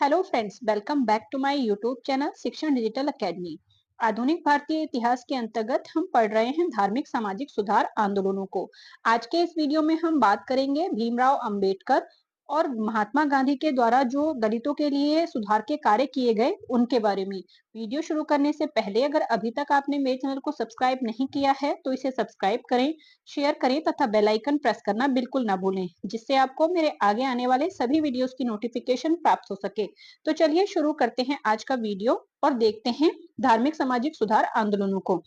Hello friends, welcome back to my YouTube channel Shikshan Digital Academy. आधुनिक भारतीय इतिहास के अंतर्गत हम पढ़ रहे हैं धार्मिक सामाजिक सुधार आंदोलनों को। आज के इस वीडियो में हम बात करेंगे भीमराव अंबेडकर और महात्मा गांधी के द्वारा जो दलितों के लिए सुधार के कार्य किए गए उनके बारे में। वीडियो शुरू करने से पहले अगर अभी तक आपने मेरे चैनल को सब्सक्राइब नहीं किया है तो इसे सब्सक्राइब करें, शेयर करें तथा बेल आइकन प्रेस करना बिल्कुल ना भूलें, जिससे आपको मेरे आगे आने वाले सभी वीडियोस की नोटिफिकेशन प्राप्त हो सके। तो चलिए शुरू करते हैं आज का वीडियो और देखते हैं धार्मिक सामाजिक सुधार आंदोलनों को।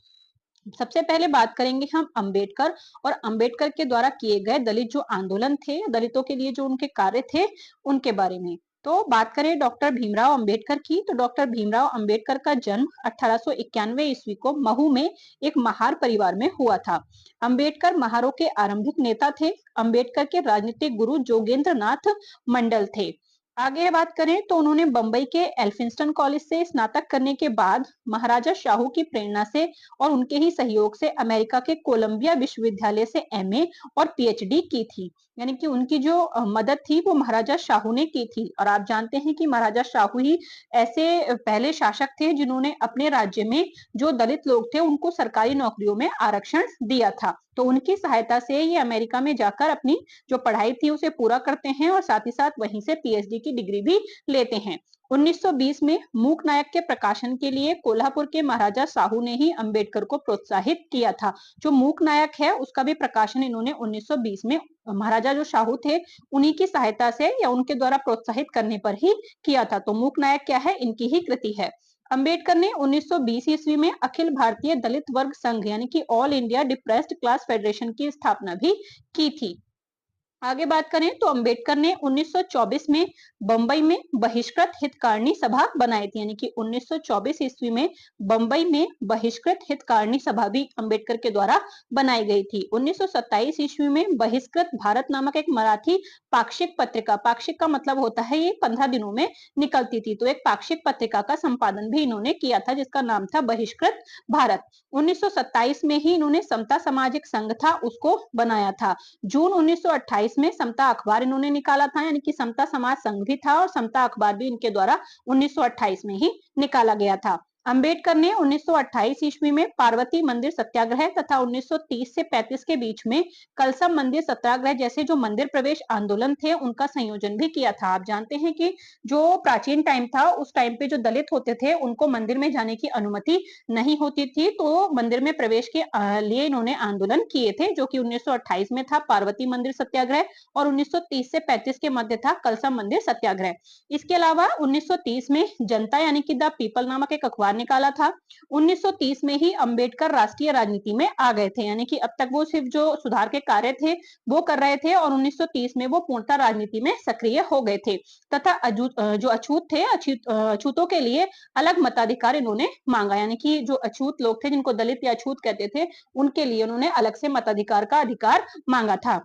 सबसे पहले बात करेंगे हम अंबेडकर और अंबेडकर के द्वारा किए गए दलित जो आंदोलन थे, दलितों के लिए जो उनके कार्य थे उनके बारे में। तो बात करें डॉक्टर भीमराव अंबेडकर की, तो डॉक्टर भीमराव अंबेडकर का जन्म 1891 ईस्वी को महू में एक महार परिवार में हुआ था। अंबेडकर महारों के आरंभिक नेता थे। अंबेडकर के राजनीतिक गुरु जोगेंद्र नाथ मंडल थे। आगे बात करें तो उन्होंने बंबई के एल्फिंस्टन कॉलेज से स्नातक करने के बाद महाराजा शाहू की प्रेरणा से और उनके ही सहयोग से अमेरिका के कोलंबिया विश्वविद्यालय से एमए और पीएचडी की थी। यानी कि उनकी जो मदद थी वो महाराजा शाहू ने की थी। और आप जानते हैं कि महाराजा शाहू ही ऐसे पहले शासक थे जिन्होंने अपने राज्य में जो दलित लोग थे उनको सरकारी नौकरियों में आरक्षण दिया था। तो उनकी सहायता से ये अमेरिका में जाकर अपनी जो पढ़ाई थी उसे पूरा करते हैं और साथ ही साथ वहीं से पीएचडी की डिग्री भी लेते हैं। 1920 में मूक नायक के प्रकाशन के लिए कोल्हापुर के महाराजा साहू ने ही अंबेडकर को प्रोत्साहित किया था। जो मूक नायक है उसका भी प्रकाशन इन्होंने 1920 में महाराजा जो शाहू थे उन्हीं की सहायता से या उनके द्वारा प्रोत्साहित करने पर ही किया था। तो मूक नायक क्या है, इनकी ही कृति है। अंबेडकर ने 1920 ईस्वी में अखिल भारतीय दलित वर्ग संघ यानी कि all India depressed class federation की स्थापना भी की थी। आगे बात करें तो अंबेडकर ने 1924 में बंबई में बहिष्कृत हितकारिणी सभा बनाई थी। यानी कि 1924 ईस्वी में बंबई में बहिष्कृत हितकारिणी सभा भी अंबेडकर के द्वारा बनाई गई थी। 1927 ईस्वी में बहिष्कृत भारत नामक एक मराठी पाक्षिक पत्रिका, पाक्षिक का मतलब होता है ये 15 दिनों में निकलती थी, तो एक पाक्षिक पत्रिका का संपादन भी इन्होंने किया था जिसका नाम था बहिष्कृत भारत। 1927 में ही इन्होंने समता सामाजिक संघ था उसको बनाया था। जून 1928 में समता अखबार इन्होंने निकाला था। यानी कि समता समाज संघ भी था और समता अखबार भी इनके द्वारा 1928 में ही निकाला गया था। अंबेडकर ने 1928 ईस्वी में पार्वती मंदिर सत्याग्रह तथा 1930 से 35 के बीच में कलसा मंदिर सत्याग्रह जैसे जो मंदिर प्रवेश आंदोलन थे उनका संयोजन भी किया था। आप जानते हैं कि जो प्राचीन टाइम था उस टाइम पे जो दलित होते थे उनको मंदिर में जाने की अनुमति नहीं होती थी, तो मंदिर में प्रवेश के लिए इन्होंने आंदोलन किए थे जो कि 1928 में था पार्वती मंदिर सत्याग्रह और 1930 से 35 के मध्य था कलसा मंदिर सत्याग्रह। इसके अलावा 1930 में जनता यानी कि द पीपल नामक एक अखबार निकाला था। 1930 में ही अंबेडकर राष्ट्रीय राजनीति में आ गए थे। यानी कि अब तक वो सिर्फ जो सुधार के कार्य थे वो कर रहे थे और 1930 में वो पूर्णतः राजनीति में सक्रिय हो गए थे तथा जो अछूत थे अछूतों के लिए अलग मताधिकार इन्होंने मांगा। यानी कि जो अछूत लोग थे जिनको दलित या अछूत कहते थे उनके लिए उन्होंने अलग से मताधिकार का अधिकार मांगा था।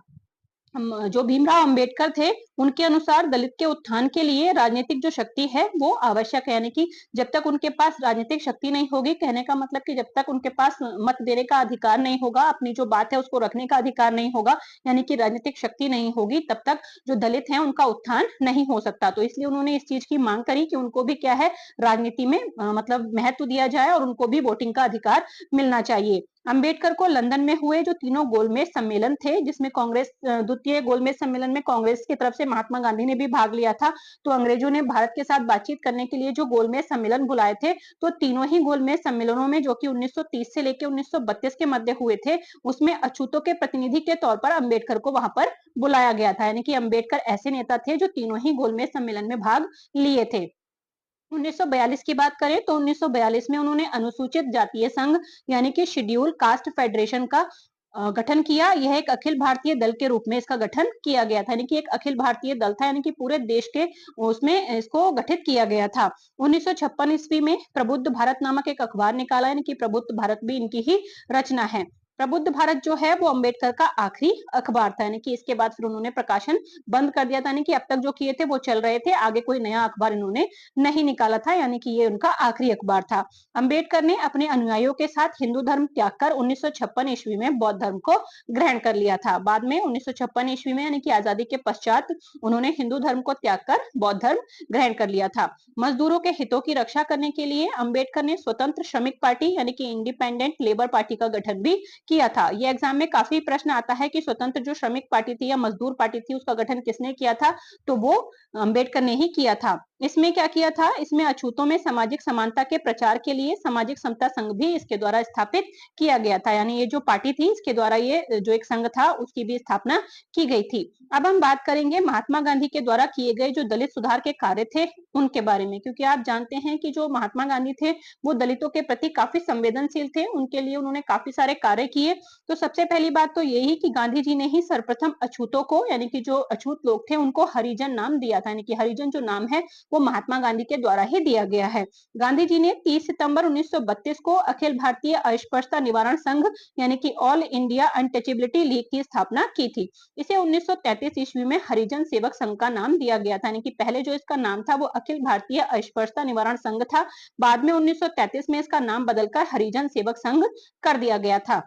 जो भीमराव अंबेडकर थे उनके अनुसार दलित के उत्थान के लिए राजनीतिक जो शक्ति है वो आवश्यक है। यानी कि जब तक उनके पास राजनीतिक शक्ति नहीं होगी, कहने का मतलब कि जब तक उनके पास मत देने का अधिकार नहीं होगा, अपनी जो बात है उसको रखने का अधिकार नहीं होगा, यानी कि राजनीतिक शक्ति नहीं होगी, तब तक जो दलित हैं उनका उत्थान नहीं हो सकता। तो इसलिए उन्होंने इस चीज की मांग करी कि उनको भी क्या है राजनीति में मतलब महत्व दिया जाए और उनको भी वोटिंग का अधिकार मिलना चाहिए। अंबेडकर को लंदन में हुए जो तीनों गोलमेज सम्मेलन थे जिसमें कांग्रेस द्वितीय गोलमेज सम्मेलन में कांग्रेस की तरफ से महात्मा गांधी ने भी भाग लिया था, तो अंग्रेजों ने भारत के साथ बातचीत करने के लिए जो गोलमेज सम्मेलन बुलाए थे तो तीनों ही गोलमेज सम्मेलनों में जो कि 1930 से लेकर 1932 के मध्य हुए थे उसमें अछूतों के प्रतिनिधि के तौर पर अंबेडकर को वहां पर बुलाया गया था। यानी कि अंबेडकर ऐसे नेता थे जो तीनों ही गोलमेज सम्मेलन में भाग लिए थे। 1942 की बात करें तो 1942 में उन्होंने अनुसूचित जातीय संघ यानी कि शेड्यूल कास्ट फेडरेशन का गठन किया। यह एक अखिल भारतीय दल के रूप में इसका गठन किया गया था। यानी कि एक अखिल भारतीय दल था, यानी कि पूरे देश के उसमें इसको गठित किया गया था। 1956 ईस्वी में प्रबुद्ध भारत नामक एक अखबार निकाला, यानी कि प्रबुद्ध भारत भी इनकी ही रचना है। प्रबुद्ध भारत जो है वो अंबेडकर का आखिरी अखबार था, यानी कि इसके बाद फिर उन्होंने प्रकाशन बंद कर दिया था, यानी कि अब तक जो किए थे वो चल रहे थे, आगे कोई नया अखबार इन्होंने नहीं निकाला था, यानी कि ये उनका आखिरी अखबार था। अंबेडकर ने अपने अनुयायियों के साथ हिंदू धर्म त्याग कर 1956 ईस्वी में बौद्ध धर्म को ग्रहण कर लिया था। बाद में 1956 ईस्वी में यानी कि आजादी के पश्चात उन्होंने हिंदू धर्म को त्याग कर बौद्ध धर्म ग्रहण कर लिया था। मजदूरों के हितों की रक्षा करने के लिए अंबेडकर ने स्वतंत्र श्रमिक पार्टी यानी कि इंडिपेंडेंट लेबर पार्टी का गठन भी किया था। ये एग्जाम में काफी प्रश्न आता है कि स्वतंत्र जो श्रमिक पार्टी थी या मजदूर पार्टी थी उसका गठन किसने किया था, तो वो अंबेडकर ने ही किया था। इसमें क्या किया था, इसमें अछूतों में सामाजिक समानता के प्रचार के लिए सामाजिक समता संघ भी इसके द्वारा स्थापित किया गया था, यानी ये जो पार्टी थी इसके द्वारा ये जो एक संघ था उसकी भी स्थापना की गई थी। अब हम बात करेंगे महात्मा गांधी के द्वारा किए गए जो दलित सुधार के कार्य थे उनके बारे में, क्योंकि आप जानते हैं कि जो महात्मा गांधी थे वो दलितों के प्रति काफी संवेदनशील थे, उनके लिए उन्होंने काफी सारे कार्य किए। तो सबसे पहली बात तो यही कि गांधी जी ने ही सर्वप्रथम अछूतों को यानी कि जो अछूत लोग थे उनको हरिजन नाम दिया था, यानी कि हरिजन जो नाम है वो महात्मा गांधी के द्वारा ही दिया गया है। गांधी जी ने 30 सितंबर 1932 को अखिल भारतीय अस्पृश्यता निवारण संघ यानी कि ऑल इंडिया अनटचेबिलिटी लीग की स्थापना की थी। इसे 1933 ईस्वी में हरिजन सेवक संघ का नाम दिया गया था, यानी कि पहले जो इसका नाम था वो अखिल भारतीय अस्पृश्यता निवारण संघ था, बाद में 1933 में इसका नाम बदलकर हरिजन सेवक संघ कर दिया गया था।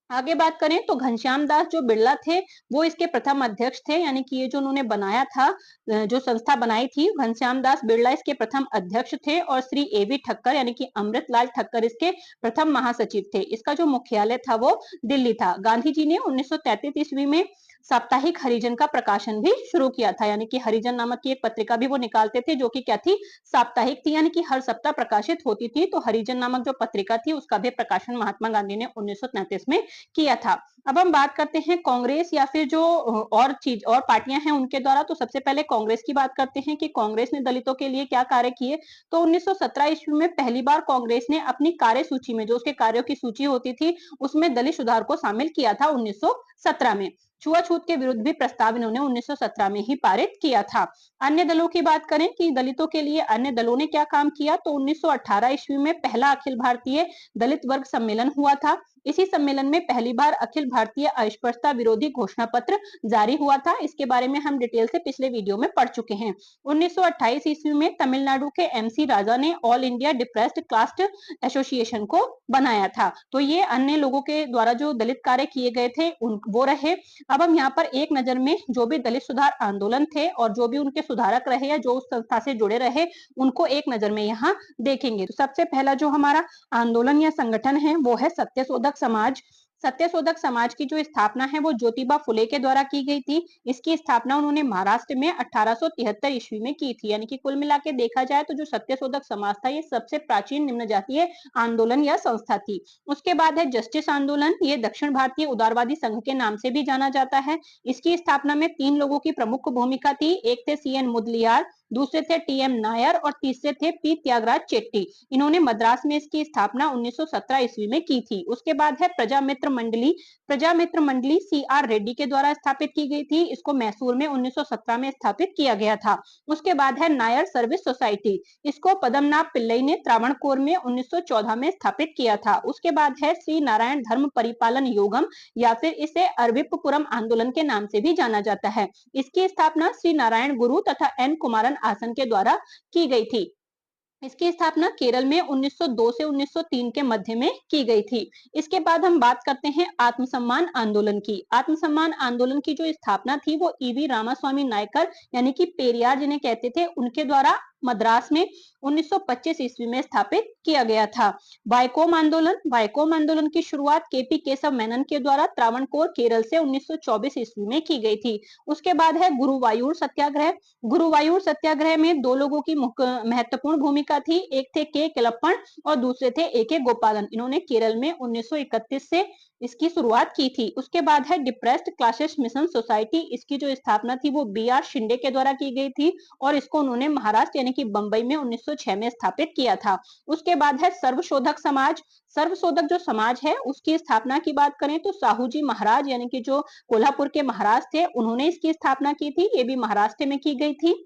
आगे बात करें तो घनश्याम दास जो बिरला थे वो इसके प्रथम अध्यक्ष थे, यानी कि ये जो उन्होंने बनाया था जो संस्था बनाई थी घनश्याम दास बिरला इसके प्रथम अध्यक्ष थे, और श्री एवी ठक्कर यानी कि अमृतलाल ठक्कर इसके प्रथम महासचिव थे। इसका जो मुख्यालय था वो दिल्ली था। गांधी जी ने 1933 ईस्वी में साप्ताहिक हरिजन का प्रकाशन भी शुरू किया था, यानी कि हरिजन नामक की एक पत्रिका भी वो निकालते थे जो कि क्या थी, साप्ताहिक थी, यानी कि हर सप्ताह प्रकाशित होती थी। तो हरिजन नामक जो पत्रिका थी उसका भी प्रकाशन महात्मा गांधी ने 1933 में किया था। अब हम बात करते हैं कांग्रेस या फिर जो और चीज और पार्टियां हैं उनके द्वारा, तो सबसे पहले कांग्रेस की बात करते हैं कि कांग्रेस ने दलितों के लिए क्या कार्य किए। तो 1917 ईस्वी में पहली बार कांग्रेस ने अपनी कार्य सूची में जो उसके कार्यों की सूची होती थी उसमें दलित सुधार को शामिल किया था 1917 में। छुआछूत के विरुद्ध भी प्रस्ताव इन्होंने 1917 में ही पारित किया था। अन्य दलों की बात करें कि दलितों के लिए अन्य दलों ने क्या काम किया, तो 1918 ईस्वी में पहला अखिल भारतीय दलित वर्ग सम्मेलन हुआ था। इसी सम्मेलन में पहली बार अखिल भारतीय अस्पृश्यता विरोधी घोषणा पत्र जारी हुआ था। इसके बारे में हम डिटेल से पिछले वीडियो में पढ़ चुके हैं। 1928 ईस्वी में तमिलनाडु के एमसी राजा ने all India depressed class association को बनाया था। तो ये अन्य लोगों के द्वारा जो दलित कार्य किए गए थे वो रहे। अब हम यहाँ पर एक नजर में जो भी दलित सुधार आंदोलन थे और जो भी उनके सुधारक रहे या जो उस संस्था से जुड़े रहे उनको एक नजर में यहाँ देखेंगे। तो सबसे पहला जो हमारा आंदोलन या संगठन है वो है सत्यशोधक समाज। सत्यशोधक समाज की जो स्थापना है वो ज्योतिबा फुले के द्वारा की गई थी। इसकी स्थापना उन्होंने महाराष्ट्र में 1873 ईस्वी में की थी, यानी कि कुल मिला के देखा जाए तो जो सत्यशोधक समाज था ये सबसे प्राचीन निम्न जातीय आंदोलन या संस्था थी। उसके बाद है जस्टिस आंदोलन, ये दक्षिण भारतीय उदारवादी संघ के नाम से भी जाना जाता है। इसकी स्थापना में 3 लोगों की प्रमुख भूमिका थी, एक थे सीएन मुदलियार, दूसरे थे टीएम नायर और तीसरे थे पी त्यागराज चेट्टी। इन्होंने मद्रास में इसकी स्थापना 1917 ईस्वी में की थी। उसके बाद है प्रजामित्र मंडली। प्रजामित्र मंडली सी आर रेड्डी के द्वारा स्थापित की गई थी। इसको मैसूर में 1917 में स्थापित किया गया था। उसके बाद है नायर सर्विस सोसाइटी। इसको पद्मनाभ पिल्लई ने त्रावणकोर में 1914 में स्थापित किया था। उसके बाद है श्री नारायण धर्म परिपालन योगम या फिर इसे अरविप्पुरम आंदोलन के नाम से भी जाना जाता है। इसकी स्थापना श्री नारायण गुरु तथा एन कुमारन आसन के द्वारा की गई थी। इसकी स्थापना केरल में 1902 से 1903 के मध्य में की गई थी। इसके बाद हम बात करते हैं आत्मसम्मान आंदोलन की। आत्मसम्मान आंदोलन की जो स्थापना थी वो ईवी रामास्वामी नायकर यानी कि पेरियार जिन्हें कहते थे उनके द्वारा मद्रास में 1925 ईस्वी में स्थापित किया गया था। वायकोम आंदोलन, वायकोम आंदोलन की शुरुआत केपी केशव मेनन के द्वारा त्रावणकोर केरल से 1924 ईस्वी में की गई थी। उसके बाद है गुरुवायूर सत्याग्रह। गुरुवायूर सत्याग्रह में 2 लोगों की महत्वपूर्ण भूमिका थी, एक थे के केलप्पन और दूसरे थे ए के गोपालन। इन्होंने केरल में 1931 से इसकी शुरुआत की थी। उसके बाद है डिप्रेस्ड क्लासेस मिशन सोसाइटी। इसकी जो स्थापना थी वो बी आर शिंदे के द्वारा की गई थी और इसको उन्होंने महाराष्ट्र यानी कि बंबई में 1906 में स्थापित किया था। उसके बाद है सर्वशोधक समाज। सर्वशोधक जो समाज है उसकी स्थापना की बात करें तो साहूजी महाराज यानी कि जो कोल्हापुर के महाराज थे उन्होंने इसकी स्थापना की थी। ये भी महाराष्ट्र में की गई थी।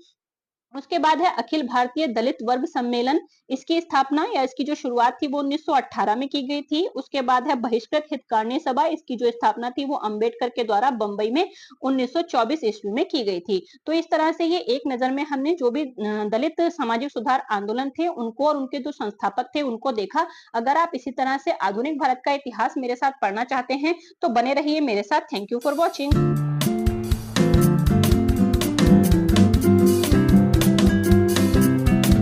उसके बाद है अखिल भारतीय दलित वर्ग सम्मेलन। इसकी स्थापना या इसकी जो शुरुआत थी वो 1918 में की गई थी। उसके बाद है बहिष्कृत हितकारिणी सभा। इसकी जो स्थापना थी वो अंबेडकर के द्वारा बंबई में 1924 ईस्वी में की गई थी। तो इस तरह से ये एक नजर में हमने जो भी दलित सामाजिक सुधार आंदोलन थे उनको और उनके जो संस्थापक थे उनको देखा। अगर आप इसी तरह से आधुनिक भारत का इतिहास मेरे साथ पढ़ना चाहते हैं तो बने रहिए मेरे साथ। Thank you for watching.